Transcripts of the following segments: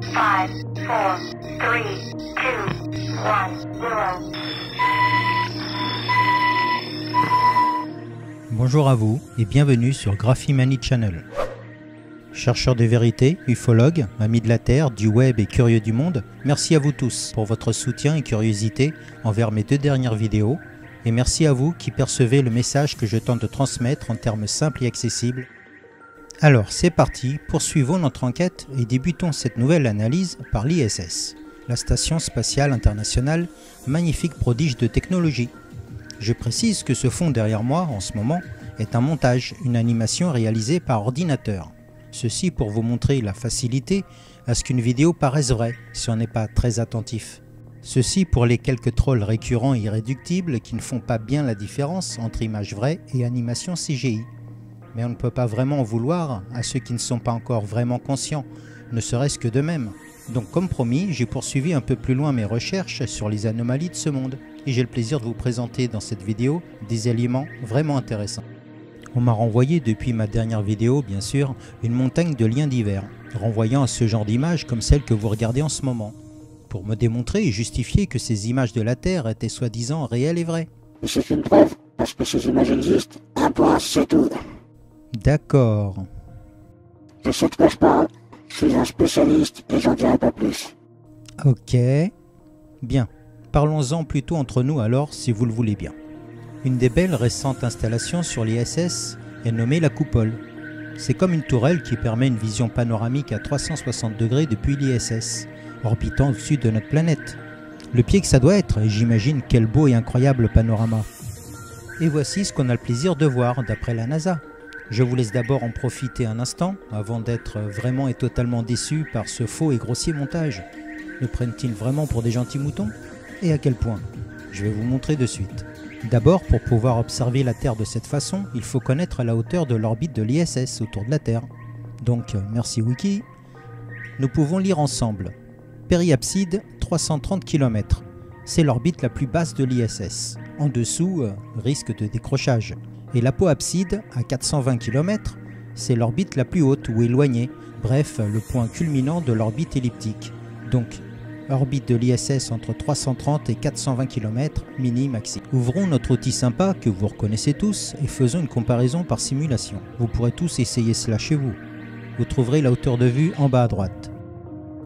5, 4, 3, 2, 1, 0. Bonjour à vous et bienvenue sur Graphimani Channel. Chercheurs de vérité, ufologues, amis de la Terre, du web et curieux du monde, merci à vous tous pour votre soutien et curiosité envers mes 2 dernières vidéos et merci à vous qui percevez le message que je tente de transmettre en termes simples et accessibles. Alors c'est parti, poursuivons notre enquête et débutons cette nouvelle analyse par l'ISS, la Station Spatiale Internationale, magnifique prodige de technologie. Je précise que ce fond derrière moi en ce moment est un montage, une animation réalisée par ordinateur. Ceci pour vous montrer la facilité à ce qu'une vidéo paraisse vraie si on n'est pas très attentif. Ceci pour les quelques trolls récurrents et irréductibles qui ne font pas bien la différence entre image vraie et animation CGI. Mais on ne peut pas vraiment en vouloir à ceux qui ne sont pas encore vraiment conscients, ne serait-ce que d'eux-mêmes. Donc comme promis, j'ai poursuivi un peu plus loin mes recherches sur les anomalies de ce monde et j'ai le plaisir de vous présenter dans cette vidéo des éléments vraiment intéressants. On m'a renvoyé depuis ma dernière vidéo, bien sûr, une montagne de liens divers, renvoyant à ce genre d'images comme celle que vous regardez en ce moment, pour me démontrer et justifier que ces images de la Terre étaient soi-disant réelles et vraies. Et c'est une preuve, parce que ces images existent, un point, c'est tout. D'accord. Je sais de quoi je parle, je suis un spécialiste et j'en dirai pas plus. Ok. Bien. Parlons-en plutôt entre nous alors, si vous le voulez bien. Une des belles récentes installations sur l'ISS est nommée la coupole. C'est comme une tourelle qui permet une vision panoramique à 360 degrés depuis l'ISS, orbitant au-dessus de notre planète. Le pied que ça doit être, et j'imagine quel beau et incroyable panorama. Et voici ce qu'on a le plaisir de voir d'après la NASA. Je vous laisse d'abord en profiter un instant, avant d'être vraiment et totalement déçu par ce faux et grossier montage. Me prennent-ils vraiment pour des gentils moutons? Et à quel point? Je vais vous montrer de suite. D'abord, pour pouvoir observer la Terre de cette façon, il faut connaître la hauteur de l'orbite de l'ISS autour de la Terre. Donc, merci Wiki. Nous pouvons lire ensemble. Périapside, 330 km. C'est l'orbite la plus basse de l'ISS. En dessous, risque de décrochage. Et l'apoapside, à 420 km, c'est l'orbite la plus haute ou éloignée. Bref, le point culminant de l'orbite elliptique. Donc, orbite de l'ISS entre 330 et 420 km, mini-maxi. Ouvrons notre outil sympa que vous reconnaissez tous et faisons une comparaison par simulation. Vous pourrez tous essayer cela chez vous. Vous trouverez la hauteur de vue en bas à droite.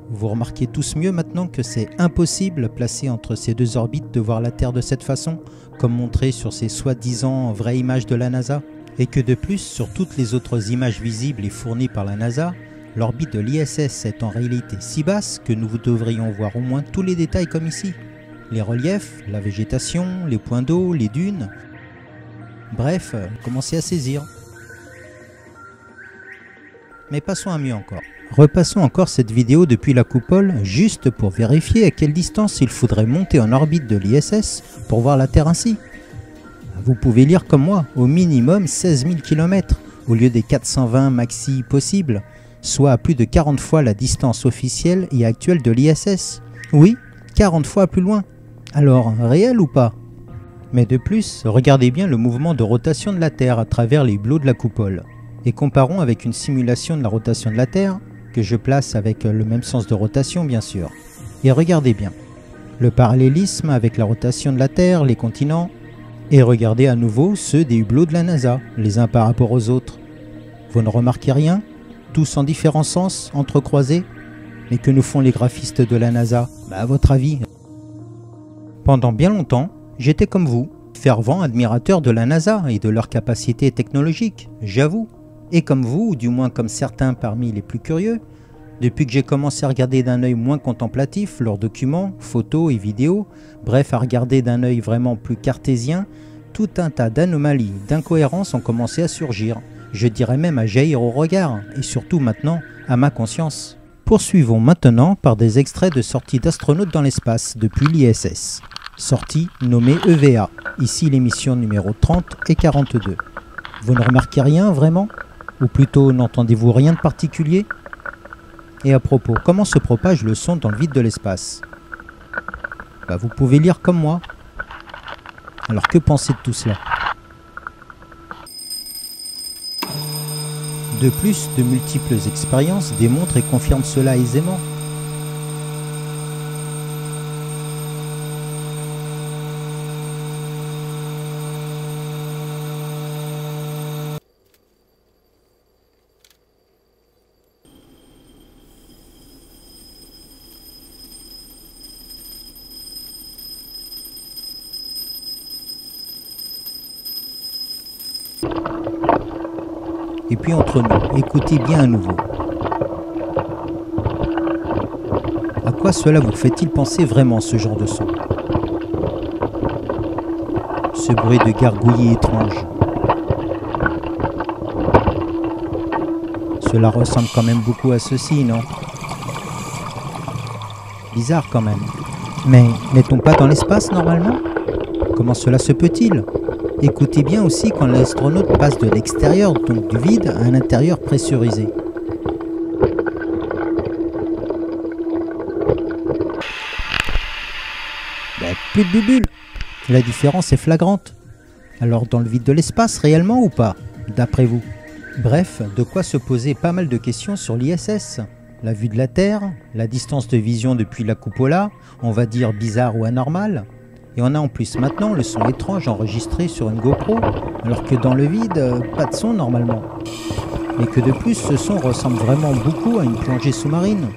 Vous remarquez tous mieux maintenant que c'est impossible, placé entre ces 2 orbites, de voir la Terre de cette façon, comme montré sur ces soi-disant vraies images de la NASA, et que de plus, sur toutes les autres images visibles et fournies par la NASA, l'orbite de l'ISS est en réalité si basse que nous devrions voir au moins tous les détails comme ici. Les reliefs, la végétation, les points d'eau, les dunes. Bref, commencez à saisir. Mais passons à mieux encore. Repassons encore cette vidéo depuis la coupole, juste pour vérifier à quelle distance il faudrait monter en orbite de l'ISS pour voir la Terre ainsi. Vous pouvez lire comme moi, au minimum 16 000 km, au lieu des 420 maxi possibles, soit à plus de 40 fois la distance officielle et actuelle de l'ISS. Oui, 40 fois plus loin. Alors, réel ou pas? Mais de plus, regardez bien le mouvement de rotation de la Terre à travers les hublots de la coupole. Et comparons avec une simulation de la rotation de la Terre, que je place avec le même sens de rotation bien sûr. Et regardez bien, le parallélisme avec la rotation de la Terre, les continents, et regardez à nouveau ceux des hublots de la NASA, les uns par rapport aux autres. Vous ne remarquez rien? Tous en différents sens, entrecroisés? Mais que nous font les graphistes de la NASA? À votre avis? Pendant bien longtemps, j'étais comme vous, fervent admirateur de la NASA et de leurs capacités technologiques, j'avoue. Et comme vous, ou du moins comme certains parmi les plus curieux, depuis que j'ai commencé à regarder d'un œil moins contemplatif leurs documents, photos et vidéos, bref à regarder d'un œil vraiment plus cartésien, tout un tas d'anomalies, d'incohérences ont commencé à surgir. Je dirais même à jaillir au regard, et surtout maintenant à ma conscience. Poursuivons maintenant par des extraits de sorties d'astronautes dans l'espace depuis l'ISS. Sortie nommée EVA, ici l'émission numéro 30 et 42. Vous ne remarquez rien vraiment? Ou plutôt n'entendez-vous rien de particulier? Et à propos, comment se propage le son dans le vide de l'espace? Vous pouvez lire comme moi. Alors que pensez de tout cela? De plus, de multiples expériences démontrent et confirment cela aisément. Et puis entre nous, écoutez bien à nouveau. À quoi cela vous fait-il penser vraiment, ce genre de son? Ce bruit de gargouillis étrange. Cela ressemble quand même beaucoup à ceci, non? Bizarre quand même. Mais n'est-on pas dans l'espace normalement? Comment cela se peut-il? Écoutez bien aussi quand l'astronaute passe de l'extérieur, donc du vide, à un intérieur pressurisé. Ben, plus de bulles. La différence est flagrante. Alors dans le vide de l'espace, réellement ou pas, d'après vous? Bref, de quoi se poser pas mal de questions sur l'ISS. La vue de la Terre, la distance de vision depuis la cupola, on va dire bizarre ou anormal. Et on a en plus maintenant le son étrange enregistré sur une GoPro, alors que dans le vide, pas de son normalement. Mais que de plus, ce son ressemble vraiment beaucoup à une plongée sous-marine.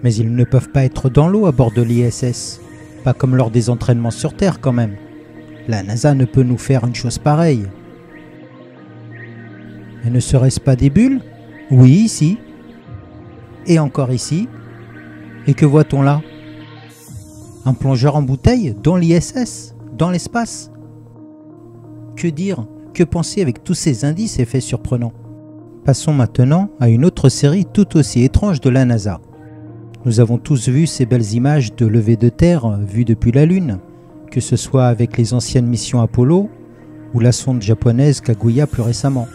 Mais ils ne peuvent pas être dans l'eau à bord de l'ISS. Pas comme lors des entraînements sur Terre quand même. La NASA ne peut nous faire une chose pareille. Et ne serait-ce pas des bulles? Oui, ici. Et encore ici. Et que voit-on là? Un plongeur en bouteille dans l'ISS, dans l'espace. Que dire? Que penser avec tous ces indices et faits surprenants? Passons maintenant à une autre série tout aussi étrange de la NASA. Nous avons tous vu ces belles images de levée de terre vues depuis la Lune, que ce soit avec les anciennes missions Apollo ou la sonde japonaise Kaguya plus récemment.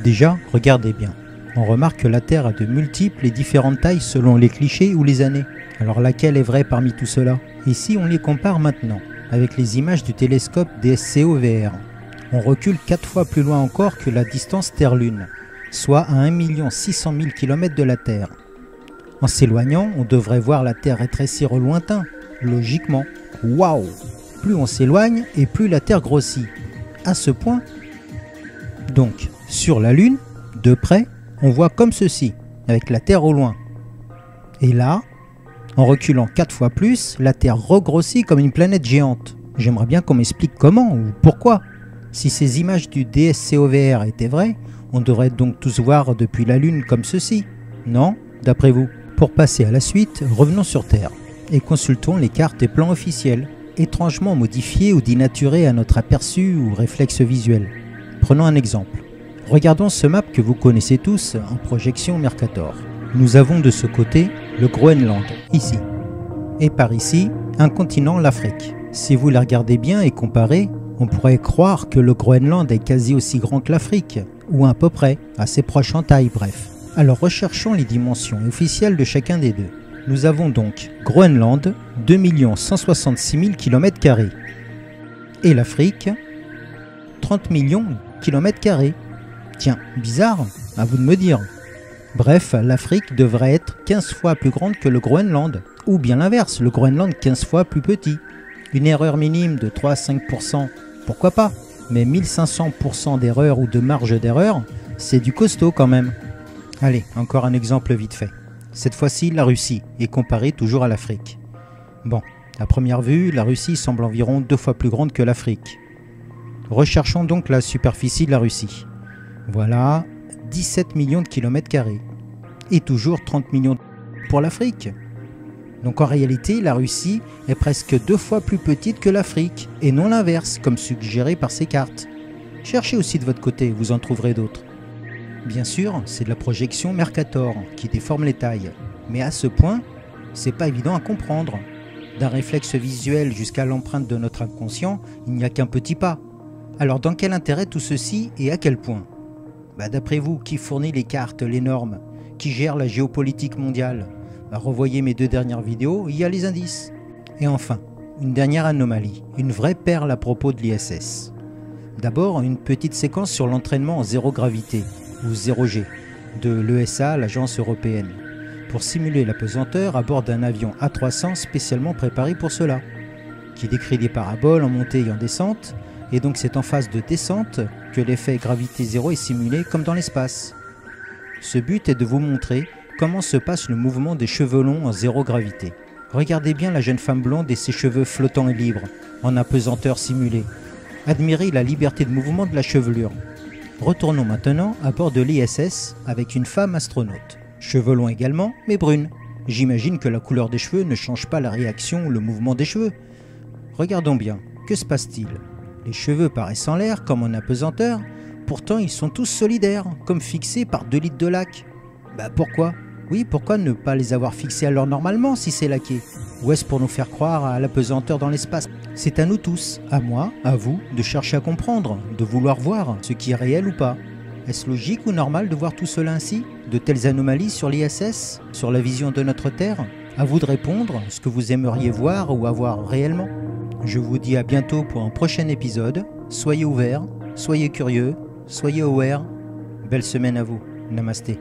Déjà, regardez bien. On remarque que la Terre a de multiples et différentes tailles selon les clichés ou les années. Alors laquelle est vraie parmi tout cela? Ici, on les compare maintenant avec les images du télescope DSCO-VR. On recule 4 fois plus loin encore que la distance Terre-Lune, soit à 1 600 000 km de la Terre. En s'éloignant, on devrait voir la Terre rétrécir au lointain, logiquement. Waouh! Plus on s'éloigne et plus la Terre grossit. À ce point. Donc, sur la Lune, de près, on voit comme ceci, avec la Terre au loin. Et là, en reculant 4 fois plus, la Terre regrossit comme une planète géante. J'aimerais bien qu'on m'explique comment ou pourquoi. Si ces images du DSCO-VR étaient vraies, on devrait donc tous voir depuis la Lune comme ceci. Non? D'après vous? Pour passer à la suite, revenons sur Terre et consultons les cartes et plans officiels, étrangement modifiés ou dénaturés à notre aperçu ou réflexe visuel. Prenons un exemple. Regardons ce map que vous connaissez tous en projection Mercator. Nous avons de ce côté le Groenland, ici. Et par ici, un continent, l'Afrique. Si vous la regardez bien et comparez, on pourrait croire que le Groenland est quasi aussi grand que l'Afrique, ou à peu près, assez proche en taille, bref. Alors recherchons les dimensions officielles de chacun des deux. Nous avons donc Groenland, 2 166 000 km². Et l'Afrique, 30 millions de km². Tiens, bizarre, à vous de me dire. Bref, l'Afrique devrait être 15 fois plus grande que le Groenland, ou bien l'inverse, le Groenland 15 fois plus petit. Une erreur minime de 3 à 5%, pourquoi pas? Mais 1500% d'erreur ou de marge d'erreur, c'est du costaud quand même. Allez, encore un exemple vite fait. Cette fois-ci, la Russie est comparée toujours à l'Afrique. Bon, à première vue, la Russie semble environ 2 fois plus grande que l'Afrique. Recherchons donc la superficie de la Russie. Voilà, 17 millions de km². Et toujours 30 millions pour l'Afrique. Donc en réalité, la Russie est presque 2 fois plus petite que l'Afrique, et non l'inverse, comme suggéré par ces cartes. Cherchez aussi de votre côté, vous en trouverez d'autres. Bien sûr, c'est de la projection Mercator qui déforme les tailles, mais à ce point, c'est pas évident à comprendre. D'un réflexe visuel jusqu'à l'empreinte de notre inconscient, il n'y a qu'un petit pas. Alors dans quel intérêt tout ceci et à quel point? D'après vous, qui fournit les cartes, les normes? Qui gère la géopolitique mondiale? Revoyez mes 2 dernières vidéos, il y a les indices. Et enfin, une dernière anomalie, une vraie perle à propos de l'ISS. D'abord, une petite séquence sur l'entraînement en zéro gravité, ou 0G, de l'ESA, l'agence européenne, pour simuler la pesanteur à bord d'un avion A300 spécialement préparé pour cela, qui décrit des paraboles en montée et en descente, et donc c'est en phase de descente que l'effet gravité zéro est simulé comme dans l'espace. Ce but est de vous montrer comment se passe le mouvement des cheveux longs en zéro gravité. Regardez bien la jeune femme blonde et ses cheveux flottants et libres, en apesanteur simulée. Admirez la liberté de mouvement de la chevelure. Retournons maintenant à bord de l'ISS avec une femme astronaute. Cheveux longs également, mais brunes. J'imagine que la couleur des cheveux ne change pas la réaction ou le mouvement des cheveux. Regardons bien, que se passe-t-il? Les cheveux paraissent en l'air comme en apesanteur, pourtant ils sont tous solidaires, comme fixés par 2 litres de lac. Bah pourquoi? Oui, pourquoi ne pas les avoir fixés alors normalement si c'est laqué? Ou est-ce pour nous faire croire à l'apesanteur dans l'espace? C'est à nous tous, à moi, à vous, de chercher à comprendre, de vouloir voir ce qui est réel ou pas. Est-ce logique ou normal de voir tout cela ainsi? De telles anomalies sur l'ISS? Sur la vision de notre Terre? À vous de répondre ce que vous aimeriez voir ou avoir réellement. Je vous dis à bientôt pour un prochain épisode. Soyez ouverts, soyez curieux, soyez aware. Belle semaine à vous. Namasté.